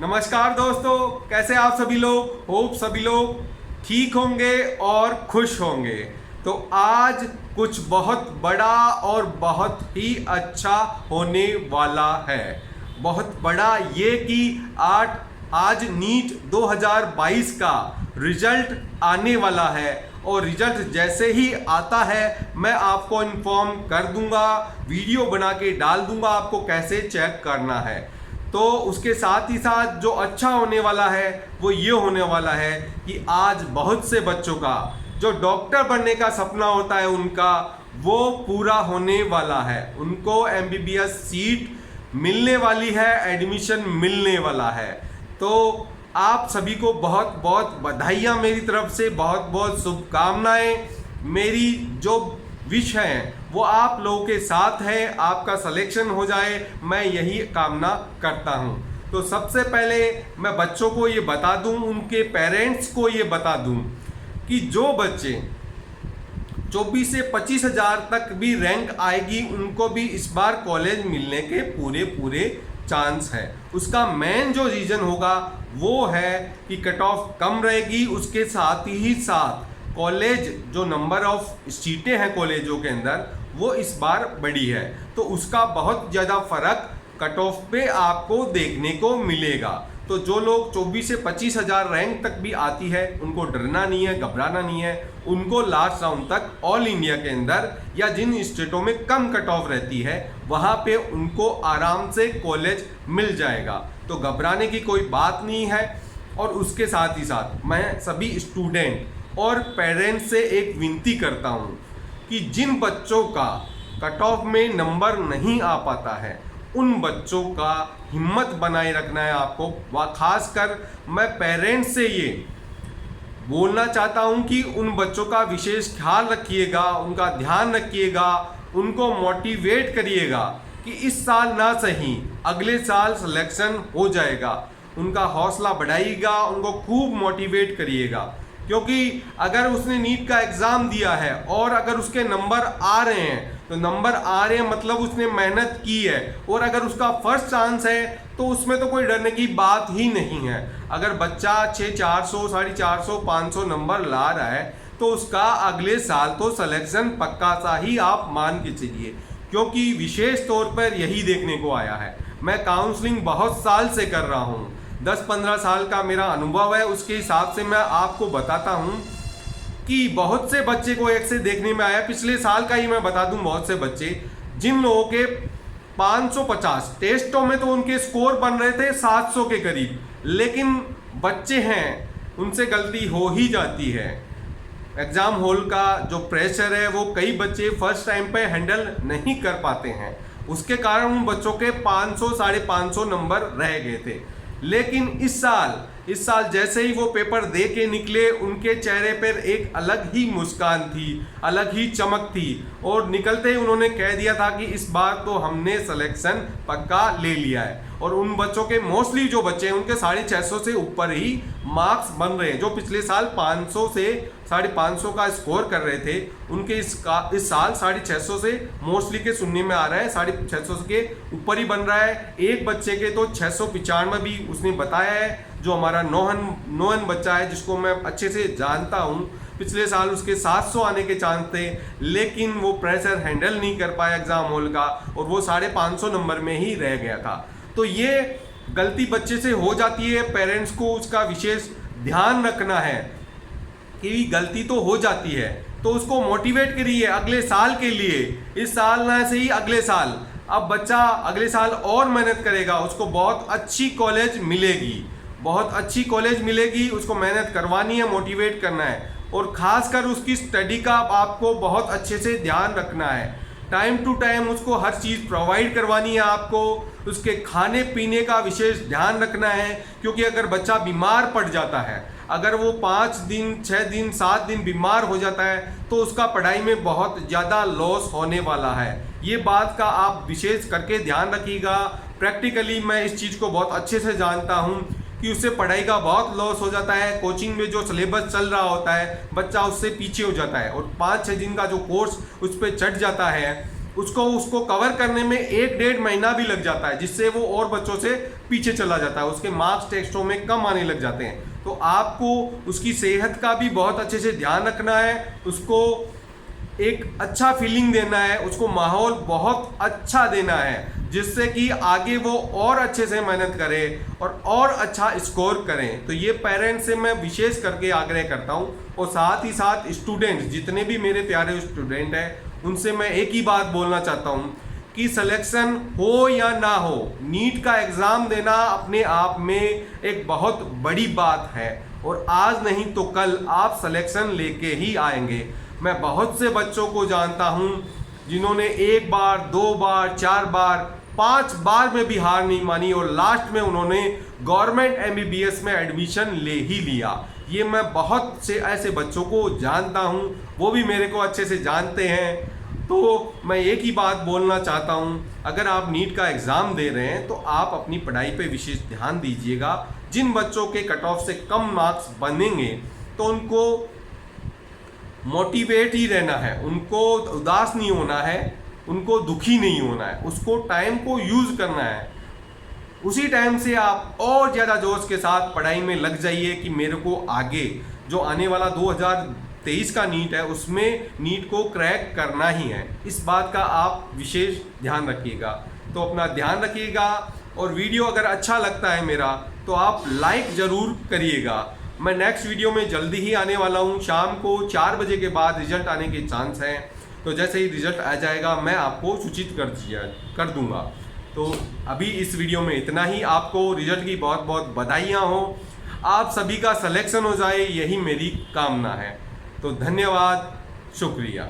नमस्कार दोस्तों, कैसे आप सभी लोग। होप सभी लोग ठीक होंगे और खुश होंगे। तो आज कुछ बहुत बड़ा और बहुत ही अच्छा होने वाला है। बहुत बड़ा ये कि आज नीट 2022 का रिजल्ट आने वाला है और रिजल्ट जैसे ही आता है मैं आपको इन्फॉर्म कर दूंगा, वीडियो बना के डाल दूंगा आपको कैसे चेक करना है। तो उसके साथ ही साथ जो अच्छा होने वाला है वो ये होने वाला है कि आज बहुत से बच्चों का जो डॉक्टर बनने का सपना होता है उनका वो पूरा होने वाला है। उनको एमबीबीएस सीट मिलने वाली है, एडमिशन मिलने वाला है। तो आप सभी को बहुत बहुत बधाइयाँ मेरी तरफ से, बहुत बहुत शुभकामनाएं। मेरी जो विश है वो आप लोगों के साथ है, आपका सिलेक्शन हो जाए, मैं यही कामना करता हूं। तो सबसे पहले मैं बच्चों को ये बता दूं, उनके पेरेंट्स को ये बता दूं कि जो बच्चे 24 से 25 हज़ार तक भी रैंक आएगी उनको भी इस बार कॉलेज मिलने के पूरे चांस है। उसका मेन जो रीज़न होगा वो है कि कट ऑफ कम रहेगी, उसके साथ ही साथ कॉलेज जो नंबर ऑफ सीटें हैं कॉलेजों के अंदर वो इस बार बड़ी है। तो उसका बहुत ज़्यादा फर्क कट ऑफ पे आपको देखने को मिलेगा। तो जो लोग 24 से 25 हज़ार रैंक तक भी आती है उनको डरना नहीं है, घबराना नहीं है। उनको लास्ट राउंड तक ऑल इंडिया के अंदर या जिन स्टेटों में कम कट ऑफ रहती है वहाँ पे उनको आराम से कॉलेज मिल जाएगा। तो घबराने की कोई बात नहीं है। और उसके साथ ही साथ मैं सभी स्टूडेंट और पेरेंट्स से एक विनती करता हूँ कि जिन बच्चों का कट ऑफ में नंबर नहीं आ पाता है उन बच्चों का हिम्मत बनाए रखना है आपको। व खासकर मैं पेरेंट्स से ये बोलना चाहता हूँ कि उन बच्चों का विशेष ख्याल रखिएगा, उनका ध्यान रखिएगा, उनको मोटिवेट करिएगा कि इस साल ना सही अगले साल सिलेक्शन हो जाएगा। उनका हौसला बढ़ाइएगा, उनको खूब मोटिवेट करिएगा। क्योंकि अगर उसने नीट का एग्ज़ाम दिया है और अगर उसके नंबर आ रहे हैं तो नंबर आ रहे हैं मतलब उसने मेहनत की है। और अगर उसका फर्स्ट चांस है तो उसमें तो कोई डरने की बात ही नहीं है। अगर बच्चा 400, 450, 500 नंबर ला रहा है तो उसका अगले साल तो सिलेक्शन पक्का सा ही आप मान के चलिए। क्योंकि विशेष तौर पर यही देखने को आया है। मैं काउंसलिंग बहुत साल से कर रहा हूँ, 10-15 साल का मेरा अनुभव है। उसके हिसाब से मैं आपको बताता हूँ कि बहुत से बच्चे को एक से देखने में आया, पिछले साल का ही मैं बता दूं, बहुत से बच्चे जिन लोगों के 550 टेस्टों में तो उनके स्कोर बन रहे थे 700 के करीब, लेकिन बच्चे हैं उनसे गलती हो ही जाती है। एग्ज़ाम हॉल का जो प्रेशर है वो कई बच्चे फर्स्ट टाइम पे हैंडल नहीं कर पाते हैं, उसके कारण उन बच्चों के 500, 550 नंबर रह गए थे। लेकिन इस साल जैसे ही वो पेपर दे के निकले उनके चेहरे पर एक अलग ही मुस्कान थी, अलग ही चमक थी। और निकलते ही उन्होंने कह दिया था कि इस बार तो हमने सिलेक्शन पक्का ले लिया है। और उन बच्चों के मोस्टली जो बच्चे हैं उनके 650 से ऊपर ही मार्क्स बन रहे हैं। जो पिछले साल 500 से 550 का स्कोर कर रहे थे उनके इस साल 650 से मोस्टली के सुनने में आ रहा है 650 के ऊपर ही बन रहा है। एक बच्चे के तो 695 भी उसने बताया है, जो हमारा नोहन बच्चा है जिसको मैं अच्छे से जानता हूँ। पिछले साल उसके 700 आने के चांस थे लेकिन वो प्रेशर हैंडल नहीं कर पाया एग्ज़ाम हॉल का और वो 550 नंबर में ही रह गया था। तो ये गलती बच्चे से हो जाती है, पेरेंट्स को उसका विशेष ध्यान रखना है कि गलती तो हो जाती है। तो उसको मोटिवेट करिए अगले साल के लिए, इस साल ना से ही अगले साल। अब बच्चा अगले साल और मेहनत करेगा, उसको बहुत अच्छी कॉलेज मिलेगी, बहुत अच्छी कॉलेज मिलेगी। उसको मेहनत करवानी है, मोटिवेट करना है और ख़ासकर उसकी स्टडी का आपको बहुत अच्छे से ध्यान रखना है। टाइम टू टाइम उसको हर चीज़ प्रोवाइड करवानी है आपको। उसके खाने पीने का विशेष ध्यान रखना है, क्योंकि अगर बच्चा बीमार पड़ जाता है, अगर वो 5 दिन, 6 दिन, 7 दिन बीमार हो जाता है तो उसका पढ़ाई में बहुत ज़्यादा लॉस होने वाला है। ये बात का आप विशेष करके ध्यान रखिएगा। प्रैक्टिकली मैं इस चीज़ को बहुत अच्छे से जानता हूँ कि उससे पढ़ाई का बहुत लॉस हो जाता है। कोचिंग में जो सिलेबस चल रहा होता है बच्चा उससे पीछे हो जाता है और 5-6 दिन का जो कोर्स उस पर चढ़ जाता है उसको कवर करने में 1-1.5 महीना भी लग जाता है, जिससे वो और बच्चों से पीछे चला जाता है, उसके मार्क्स टेस्टों में कम आने लग जाते हैं। तो आपको उसकी सेहत का भी बहुत अच्छे से ध्यान रखना है, उसको एक अच्छा फीलिंग देना है, उसको माहौल बहुत अच्छा देना है, जिससे कि आगे वो और अच्छे से मेहनत करे और अच्छा स्कोर करें। तो ये पेरेंट्स से मैं विशेष करके आग्रह करता हूँ, और साथ ही साथ स्टूडेंट्स, जितने भी मेरे प्यारे स्टूडेंट हैं, उनसे मैं एक ही बात बोलना चाहता हूँ कि सिलेक्शन हो या ना हो, नीट का एग्ज़ाम देना अपने आप में एक बहुत बड़ी बात है, और आज नहीं तो कल आप सिलेक्शन लेके ही आएंगे। मैं बहुत से बच्चों को जानता हूँ जिन्होंने 1 बार, 2 बार, 4 बार, 5 बार में भी हार नहीं मानी, और लास्ट में उन्होंने गवर्नमेंट MBBS में एडमिशन ले ही लिया। ये मैं बहुत से ऐसे बच्चों को जानता हूँ, वो भी मेरे को अच्छे से जानते हैं। तो मैं एक ही बात बोलना चाहता हूँ, अगर आप नीट का एग्ज़ाम दे रहे हैं तो आप अपनी पढ़ाई पे विशेष ध्यान दीजिएगा। जिन बच्चों के कट ऑफ से कम मार्क्स बनेंगे तो उनको मोटिवेट ही रहना है, उनको उदास नहीं होना है, उनको दुखी नहीं होना है, उसको टाइम को यूज़ करना है। उसी टाइम से आप और ज़्यादा जोश के साथ पढ़ाई में लग जाइए कि मेरे को आगे जो आने वाला 2023 का नीट है, उसमें नीट को क्रैक करना ही है। इस बात का आप विशेष ध्यान रखिएगा। तो अपना ध्यान रखिएगा, और वीडियो अगर अच्छा लगता है मेरा तो आप लाइक ज़रूर करिएगा। मैं नेक्स्ट वीडियो में जल्दी ही आने वाला हूँ, शाम को 4 बजे के बाद रिजल्ट आने के चांस हैं। तो जैसे ही रिजल्ट आ जाएगा मैं आपको सूचित कर दूंगा। तो अभी इस वीडियो में इतना ही। आपको रिजल्ट की बहुत बहुत बधाइयाँ हो, आप सभी का सिलेक्शन हो जाए, यही मेरी कामना है। तो धन्यवाद, शुक्रिया।